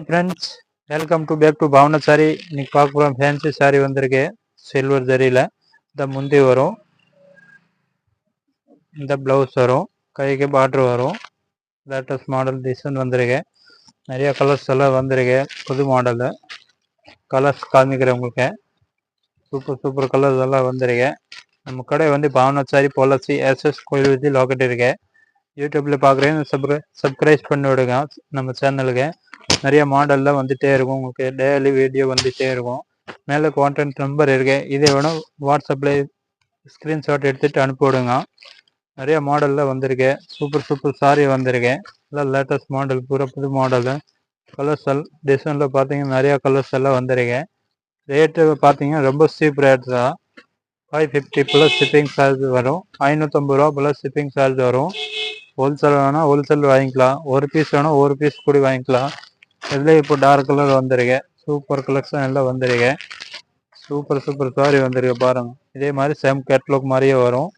Friends, welcome to back to Bhavana sari. இன்னைக்கு பார்க்க போகிறோம் ஃபேன்சி சாரி வந்திருக்கு. சில்வர் ஜரியில் இந்த முந்தி வரும், இந்த ப்ளவுஸ் வரும், கைக்கு பார்டர் வரும். லேட்டஸ்ட் மாடல் டிசைன் வந்திருக்கு. நிறைய கலர்ஸ் எல்லாம் வந்திருக்கு. புது மாடலு கலர்ஸ் காமிக்கிறேன் உங்களுக்கு. சூப்பர் சூப்பர் கலர்ஸ் எல்லாம் வந்திருக்கு. நம்ம கடை வந்து பாவனா சாரி பொள்ளாச்சி எஸ்எஸ் கோயில் வச்சு லோக்கேட் இருக்கு. யூடியூப்பில் பார்க்குறேன், சப்ஸ்கிரைப் பண்ணி விடுங்க நம்ம சேனலுக்கு. நிறைய மாடல்லாம் வந்துகிட்டே இருக்கும். உங்களுக்கு டெய்லி வீடியோ வந்துகிட்டே இருக்கும். மேலே கான்டாக்ட் நம்பர் இருக்கு. இதே வேணும் வாட்ஸ்அப்பில் ஸ்க்ரீன்ஷாட் எடுத்துகிட்டு அனுப்பிவிடுங்க. நிறைய மாடலில் வந்திருக்கு. சூப்பர் சூப்பர் சாரி வந்திருக்கு. எல்லாம் லேட்டஸ்ட் மாடல், பூரா புது மாடலு. கலர்ஸ் டிசைனில் பார்த்தீங்கன்னா நிறையா கலர்ஸ் எல்லாம் வந்திருக்கு. ரேட்டு பார்த்தீங்கன்னா ரொம்ப சீப் ரேட் தான். 550 ப்ளஸ் ஷிப்பிங் சார்ஜ் வரும். 550 ரூபா ப்ளஸ் ஷிப்பிங் சார்ஜ் வரும். ஹோல்சேல் வேணால் ஹோல்சேல் வாங்கிக்கலாம். ஒரு பீஸ் வேணால் ஒரு பீஸ் கூட வாங்கிக்கலாம். இதில் இப்போ டார்க் கலர் வந்திருக்கு. சூப்பர் கலெக்ஷன் எல்லாம் வந்திருக்கு. சூப்பர் சூப்பர் சாரி வந்திருக்கு பாருங்க. இதே மாதிரி சேம் கேட்லாக் மாதிரியே வரும்.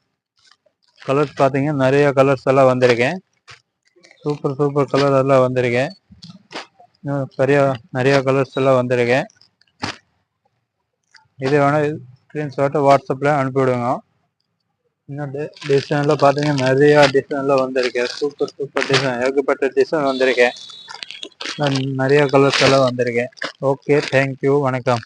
கலர்ஸ் பார்த்தீங்கன்னா நிறைய கலர்ஸ் எல்லாம் வந்திருக்கு. சூப்பர் சூப்பர் கலர் எல்லாம் வந்திருக்கு. நிறைய கலர்ஸ் எல்லாம் வந்திருக்கு. இது வேணால் ஸ்க்ரீன்ஷாட்டை வாட்ஸ்அப்பில் அனுப்பிவிடுங்க. இன்னும் டிசைனில் பார்த்தீங்கன்னா நிறையா டிசைன்லாம் வந்திருக்கு. சூப்பர் சூப்பர் டிசைன், ஏகப்பட்ட டிசைன் வந்திருக்கு. நிறைய கலர்ஸ் எல்லாம் வந்திருக்கு. ஓகே, தேங்க்யூ, வணக்கம்.